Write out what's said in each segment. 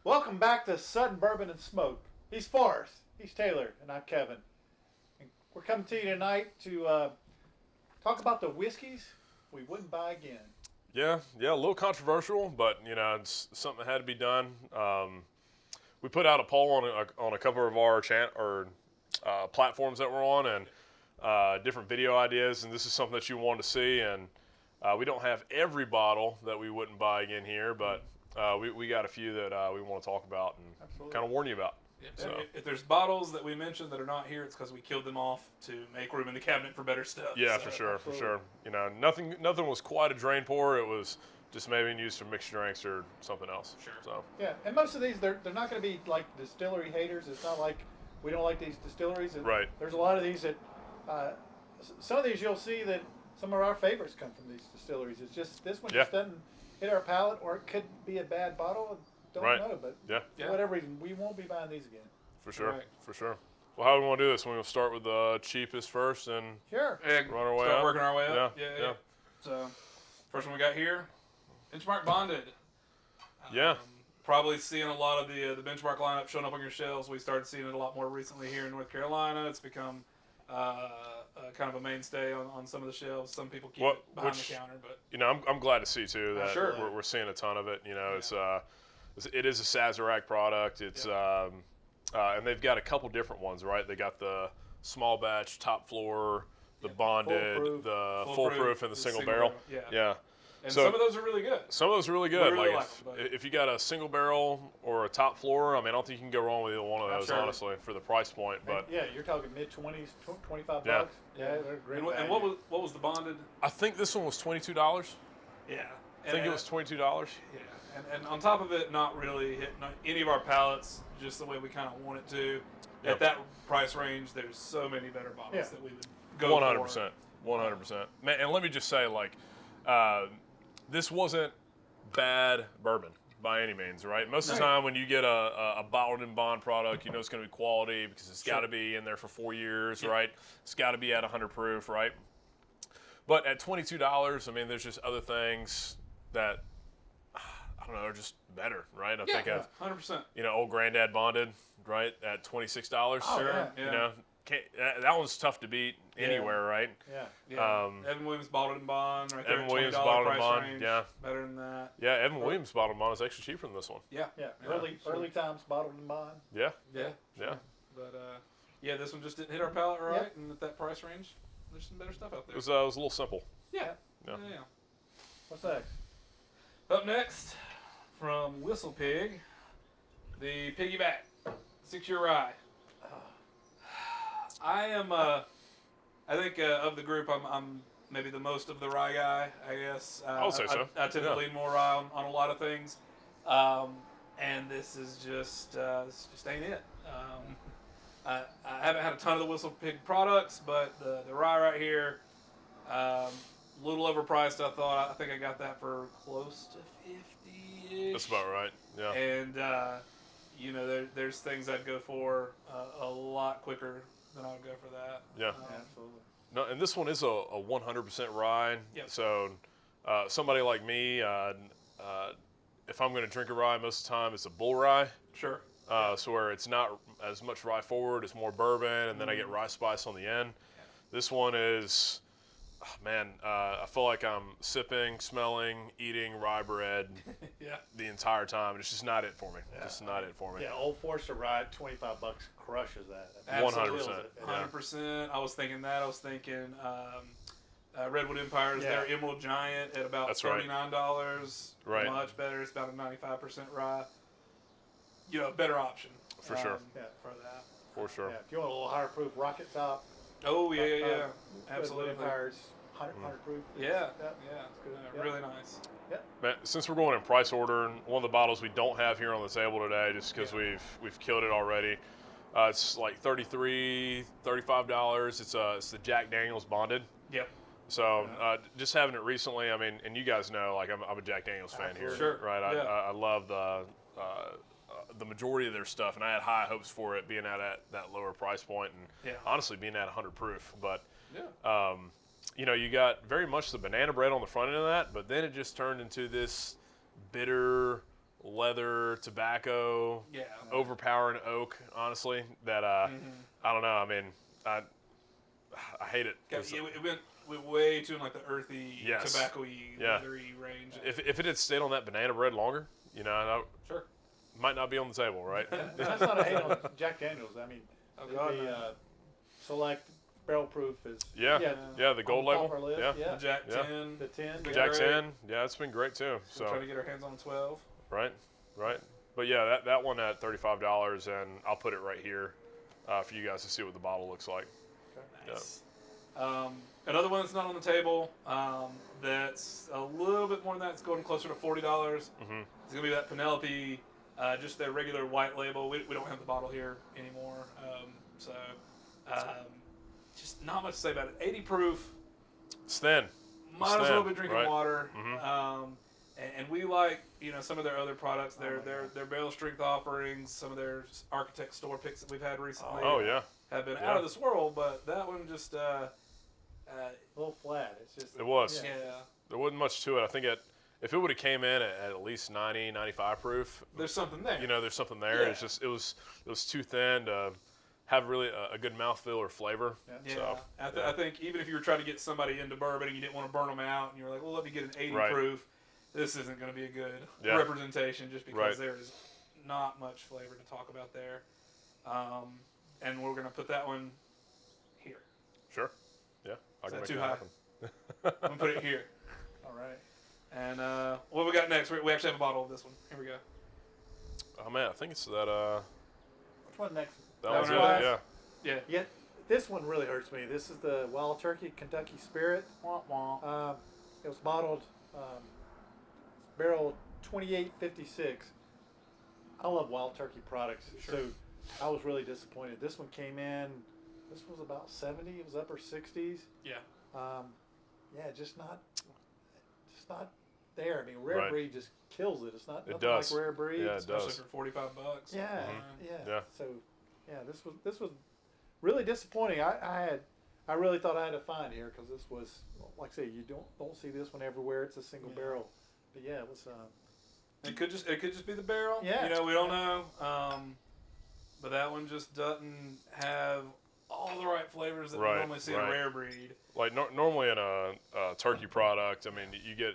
Welcome back to Sudden Bourbon and Smoke. He's Forrest, he's Taylor, and I'm Kevin. And we're coming to you tonight to talk about the whiskeys we wouldn't buy again. Yeah, a little controversial, but it's something that had to be done. We put out a poll on a couple of our platforms that we're on, and different video ideas, and this is something that you wanted to see. And we don't have every bottle that we wouldn't buy again here, but we got a few that we want to talk about and kind of warn you about. Yeah. So. If there's bottles that we mentioned that are not here, it's because we killed them off to make room in the cabinet for better stuff. Yeah, so. for sure. Absolutely. Nothing was quite a drain pour. It was just maybe used for mixed drinks or something else. Sure. So. Yeah, and most of these, they're not going to be like distillery haters. It's not like we don't like these distilleries. Right. There's a lot of these that, some of these you'll see that some of our favorites come from these distilleries. It's just, this one just doesn't hit our palate, or it could be a bad bottle. Don't know, but for whatever reason, we won't be buying these again. For sure, Right. for sure. Well, how do we want to do this? We're going to start with the cheapest first and Sure. And run our way start up. working our way up. Yeah. So, first one we got here, Benchmark Bonded. Yeah. Probably seeing a lot of the Benchmark lineup showing up on your shelves. We started seeing it a lot more recently here in North Carolina. It's become kind of a mainstay on some of the shelves. Some people keep it behind the counter, but I'm glad to see too that Sure. we're seeing a ton of it. It is a Sazerac product. It's and they've got a couple different ones, right? They got the small batch, top floor, the bonded, Foolproof. the foolproof, and the single barrel. Yeah. And So- some of those are really good. Some of those are really good. We really like if you got a single barrel or a top floor, I mean, I don't think you can go wrong with either one of those, Sure. honestly, for the price point. But Yeah, you're talking mid-20s, 25 Yeah. bucks. Yeah, they're great. And value. what was the Bonded? I think this one was $22. Yeah. I think it was $22. Yeah, and on top of it, not really hitting any of our palates just the way we kind of want it to. Yep. At that price range, there's so many better bottles Yeah. that we would go 100%. 100%. Man, and let me just say, this wasn't bad bourbon by any means, right? Most of the time when you get a bottled in bond product, it's going to be quality because it's got to be in there for 4 years, right? It's got to be at 100 proof, right? But at $22, I mean, there's just other things that, I don't know, are just better, right? I think of, 100%. Old Granddad Bonded, right, at $26. Oh, Sure. yeah. That one's tough to beat anywhere, right? Yeah. Evan Williams bottled in bond, right there. Evan at Williams $20 bottled in price bond, range, yeah. Better than that. Yeah, Evan Williams bottled in bond is actually cheaper than this one. Yeah. Yeah, early times bottled in bond. Yeah. Yeah. Yeah. But this one just didn't hit our palate right, Yep. and at that price range, there's some better stuff out there. It was a little simple. Yeah. Yeah. What's next? Up next, from WhistlePig, the Piggyback 6-year rye. I am, I think of the group, I'm maybe the most of the rye guy, I guess. I would say so. I tend to lean more rye on a lot of things. And this is just ain't it. I haven't had a ton of the WhistlePig products, but the rye right here, a little overpriced, I thought. I think I got that for close to 50-ish. That's about right. Yeah. And, there's things I'd go for a lot quicker than I would go for that. Yeah. Absolutely. No, and this one is a 100% rye. Yep. So somebody like me, if I'm going to drink a rye, most of the time it's a bull rye. Sure. So where it's not as much rye forward, it's more bourbon, and then I get rye spice on the end. This one is, I feel like I'm sipping, smelling, eating rye bread the entire time. It's just not it for me. Yeah. Just not it for me. Yeah, Old Forester rye, 25 bucks crushes that. Absolutely. 100%. Yeah. 100%. I was thinking that. I was thinking Redwood Empire's their Emerald Giant at about That's right. $39. Right. Much better. It's about a 95% rye. A better option. For sure. For that. For sure. Yeah, if you want a little higher proof rocket top. Oh, yeah. Redwood Absolutely. Empire's 100 proof. Yeah. It's good. Yeah. Really nice. Man, since we're going in price order, and one of the bottles we don't have here on the table today, just because we've killed it already, it's like $33, $35. It's the Jack Daniel's Bonded. Yep. So just having it recently, I mean, and you guys know, like I'm a Jack Daniel's fan here, Sure. right? Yeah. I love the majority of their stuff, and I had high hopes for it being at that lower price point, and honestly being at 100 proof. But you got very much the banana bread on the front end of that, but then it just turned into this bitter, leather, tobacco, overpowering oak. Honestly, that I don't know. I mean, I hate it. It went way too in like the earthy, tobacco-y, leathery range. If it had stayed on that banana bread longer, Sure. might not be on the table, right? That's not a hate on Jack Daniels. I mean, the select barrel proof is the gold label, The Jack 10, the 10, Jack 10, it's been great too. So trying to get our hands on 12. Right. But yeah, that one at $35, and I'll put it right here for you guys to see what the bottle looks like. Okay. Nice. Another one that's not on the table, that's a little bit more than that. It's going closer to $40. It's gonna be that Penelope, just their regular white label. We don't have the bottle here anymore, just not much to say about it. 80 proof. It's thin. Might as well be drinking water. And we like, some of their other products, their barrel strength offerings, some of their Architect store picks that we've had recently. Have been out of this world, but that one just a little flat. It's just it was. Yeah. There wasn't much to it. I think if it would have came in at least 90, 95 proof, there's something there. There's something there. Yeah. It's just it was too thin to have really a good mouthfeel or flavor. Yeah. So, I think even if you were trying to get somebody into bourbon and you didn't want to burn them out, and you were like, well, let me get an 80 proof. This isn't going to be a good representation just because there is not much flavor to talk about there. And we're going to put that one here. Sure. Yeah. I can make too that high? happen. I'm going to put it here. all right. And what we got next? We actually have a bottle of this one. Here we go. Oh man, I think it's that. Which one next? That one's one it. right? Yeah. Yeah, this one really hurts me. This is the Wild Turkey Kentucky Spirit. It was bottled barrel 2856. I love Wild Turkey products, so I was really disappointed. This one came in. This was about 70. It was upper 60s. Yeah. Just not there. I mean, Rare Breed just kills it. It's not nothing does. like Rare Breed. Yeah, it Especially does. for $45. Yeah, Yeah. So, this was really disappointing. I really thought I had a find here because this was, like I say, you don't see this one everywhere. It's a single barrel, but yeah, it was. It could just be the barrel. Yeah. We don't know. But that one just doesn't have all the right flavors that we normally see in Rare Breed. Like normally in a turkey product, I mean, you get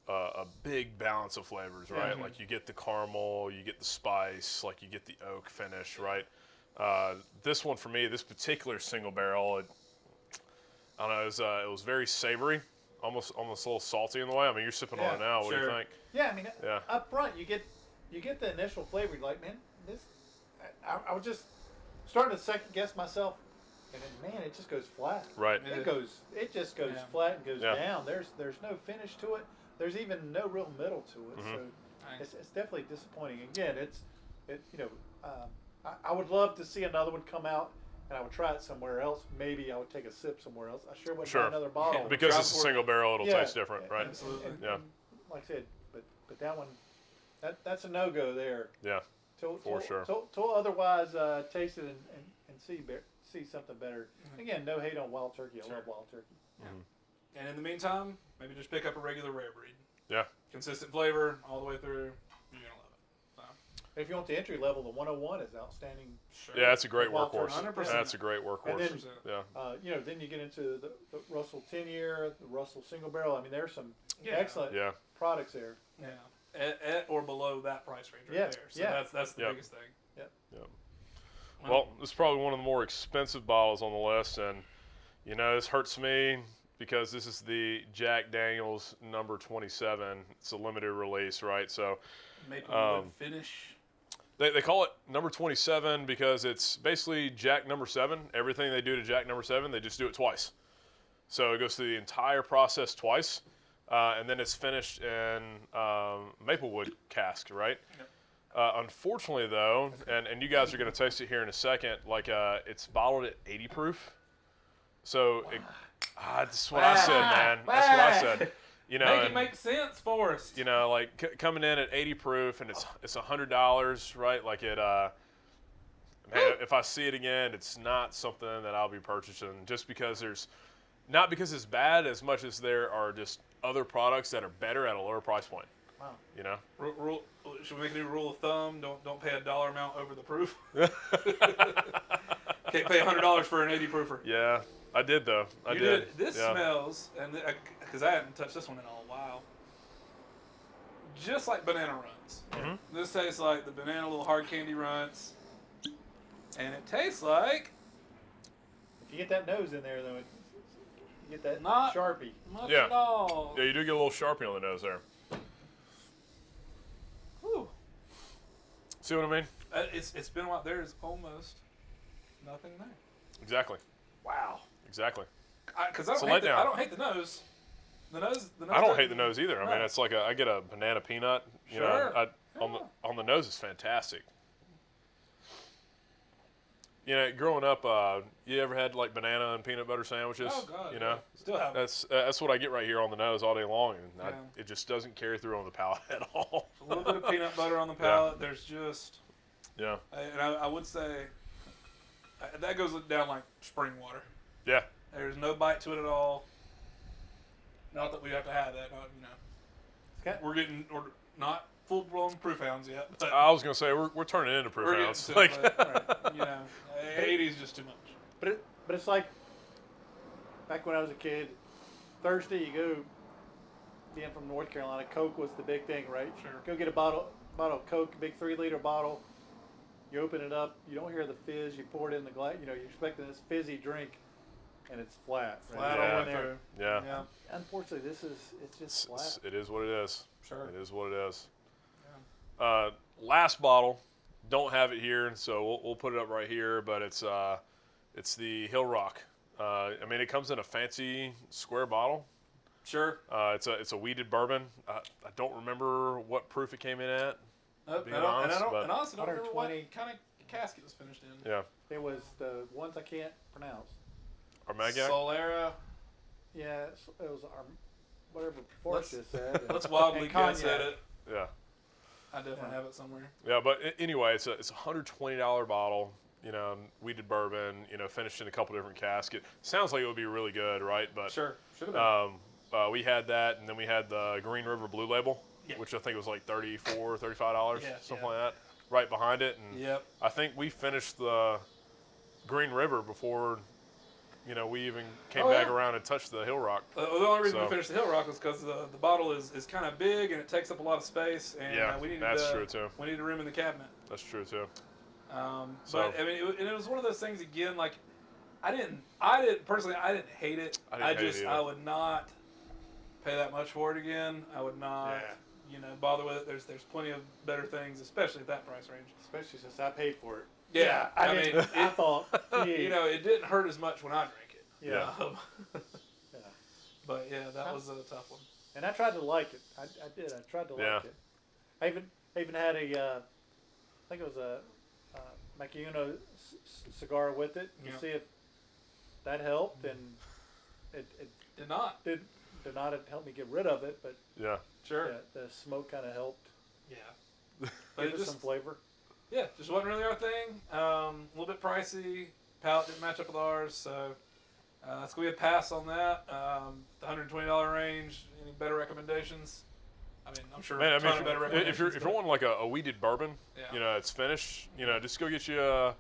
a big balance of flavors, right? Like you get the caramel, you get the spice, like you get the oak finish, right? This one for me, this particular single barrel, I don't know, it was very savory, almost a little salty in the way. I mean, you're sipping on it now. What do you think? Yeah, I mean, up front you get the initial flavor. You're like, man, this. I was just starting to second guess myself, and then man, it just goes flat. Right. It just goes flat and goes down. There's no finish to it. There's even no real middle to it. So it's definitely disappointing. Again, I would love to see another one come out, and I would try it somewhere else. Maybe I would take a sip somewhere else. I sure wouldn't buy another bottle. Because it's a single barrel, it'll taste different, right? Absolutely. And like I said, but that one, that's a no-go there. Yeah. For sure. Till otherwise taste it and see something better. Again, no hate on Wild Turkey. I love Wild Turkey. And in the meantime, maybe just pick up a regular Rare Breed. Yeah. Consistent flavor all the way through. You're going to love it. If you want the entry level, the 101 is outstanding. Sure. Yeah, that's a great Wild workhorse. 100%. That's a great workhorse. And then, then you get into the Russell 10-year, the Russell single barrel. I mean, there's some excellent products there. Yeah. At or below that price range right there. So that's the biggest thing. Yep. Well, this is probably one of the more expensive bottles on the list, and this hurts me because this is the Jack Daniels number 27. It's a limited release, right? So Maplewood finish. They call it number 27 because it's basically Jack number 7. Everything they do to Jack number 7, they just do it twice. So it goes through the entire process twice. And then it's finished in Maplewood cask, right? Yep. Unfortunately, though, and you guys are going to taste it here in a second, it's bottled at 80 proof. So that's what I said, man. That's what I said. Make it make sense for us. Coming in at 80 proof, and it's $100, right? Like man, if I see it again, it's not something that I'll be purchasing just because not because it's bad as much as there are just other products that are better at a lower price point. Wow. You know. Should we make a new rule of thumb? Don't pay a dollar amount over the proof. Can't pay $100 for an 80 proofer. Yeah, I did though. I You did. This smells, and because I hadn't touched this one in a while, just like banana runs. Mm-hmm. This tastes like the banana little hard candy runs, and it tastes like. If you get that nose in there, though, you get that Not Sharpie. Much Yeah. at all. Yeah, you do get a little Sharpie on the nose there. Whew. See what I mean? It's been a while. There is almost nothing there. Exactly. Wow. Exactly. Because I It's a don't hate letdown. I don't hate the nose. The nose. I don't hate the nose either. I No. mean, it's like I get a banana peanut. You know, Sure. on the nose is fantastic. You know, growing up, you ever had like banana and peanut butter sandwiches? Oh God. You know, Still have. that's what I get right here on the nose all day long, and Yeah. it just doesn't carry through on the palate at all. A little bit of peanut butter on the palate. There's just. Yeah. And I would say that goes down like spring water. Yeah. There's no bite to it at all. Not that we have to have that. Not, we're not full blown proof hounds yet. But I was gonna say we're turning into proof we're hounds. getting Like, to it, but, 80 is just too much. But it's like back when I was a kid. Thursday, you go. Being from North Carolina, Coke was the big thing, right? Sure. Go get a bottle of Coke, a big 3-liter bottle. You open it up. You don't hear the fizz. You pour it in the glass. You're expecting this fizzy drink, and it's flat. Right? Flat Yeah. all the way through. yeah. Unfortunately, it's just flat. It is what it is. Sure. It is what it is. Last bottle, don't have it here, so we'll put it up right here. But it's the Hill Rock. I mean, it comes in a fancy square bottle. Sure. It's a weeded bourbon. I don't remember what proof it came in at. And being I honest, don't but- honestly don't remember what 120. kind of casket it was finished in. Yeah. It was the ones I can't pronounce. Armagnac. Solera. Yeah, it was our whatever Forrest said. Let's wildly and guess cognac. at it. Yeah. I definitely Yeah. have it somewhere. Yeah, but anyway, it's a $120 bottle. You know, weeded bourbon. You know, finished in a couple different caskets. Sounds like it would be really good, right? But Sure. Should have been. we had that, and then we had the Green River Blue Label, Yeah. which I think was like $35, Yeah, something yeah. like that, right behind it. And Yep. I think we finished the Green River before, we even came back yeah. around and touched the Hill Rock. The only reason So- we finished the Hill Rock was because the bottle is kind of big and it takes up a lot of space, and Yeah, we needed that's true too. We needed room in the cabinet. That's true too. But I mean, it was one of those things again. Like, I didn't personally. I didn't hate it. I didn't hate it either. I would not pay that much for it again. I would not. Bother with it. There's plenty of better things, especially at that price range. Especially since I paid for it. Yeah, I mean, I thought, it didn't hurt as much when I drank it. Yeah. Yeah. But yeah, that was a tough one. And I tried to like it. I did. I tried to Yeah. like it. I even had I think it was a Maciuno cigar with it. You Yeah. see if that helped, and it Did not. did not help me get rid of it, but Yeah. Sure. yeah, the smoke kind of helped Yeah. give But it it just some flavor. Yeah, just wasn't really our thing. A little bit pricey. Palette didn't match up with ours, so it's gonna be a pass on that. The $120 range. Any better recommendations? I mean, I'm sure. Man, I a ton mean, of better if you're recommendations, wanting like a weeded bourbon, Yeah. it's finished. Just go get you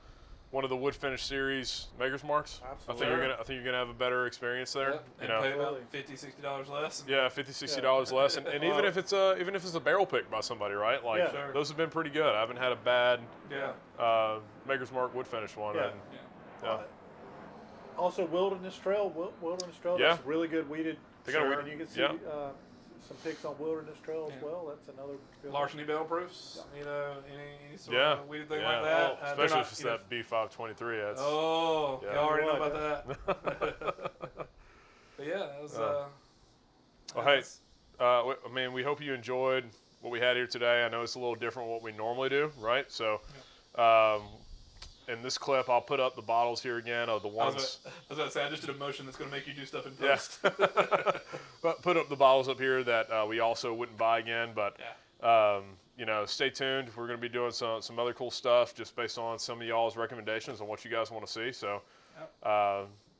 one of the wood finish series Maker's Marks. Absolutely. I think you're gonna have a better experience there. and pay about $50-$60 less. Yeah, $50-$60 less, and even if it's a barrel pick by somebody, right? Like Yeah. Sure. those have been pretty good. I haven't had a bad Yeah. Maker's Mark wood finish one. Yeah. And, Yeah. yeah. Also, Wilderness Trail. Wilderness Trail. Yeah. That's really good weeded. They got a Sure. weeded- And you can see yeah. some picks on Wilderness Trail as Yeah. well. That's another good Larceny barrel proofs. Any sort Yeah. of weird thing Yeah. like that. They're Especially not, if it's that B523. That's Oh, Yeah. you already know What? about that. But yeah, that was. Well, hey, that's- I mean, we hope you enjoyed what we had here today. I know it's a little different from what we normally do, right? So, in this clip, I'll put up the bottles here again of the I ones. was about to say, I just did a motion that's going to make you do stuff in Yeah. post. But put up the bottles up here that we also wouldn't buy again. But stay tuned. We're going to be doing some other cool stuff just based on some of y'all's recommendations on what you guys want to see. So,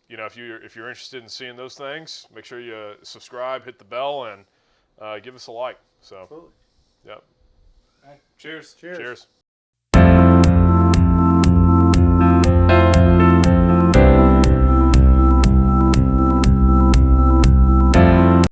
if you're interested in seeing those things, make sure you subscribe, hit the bell, and give us a like. So, Absolutely. Yep. All right, cheers. Cheers. Cheers.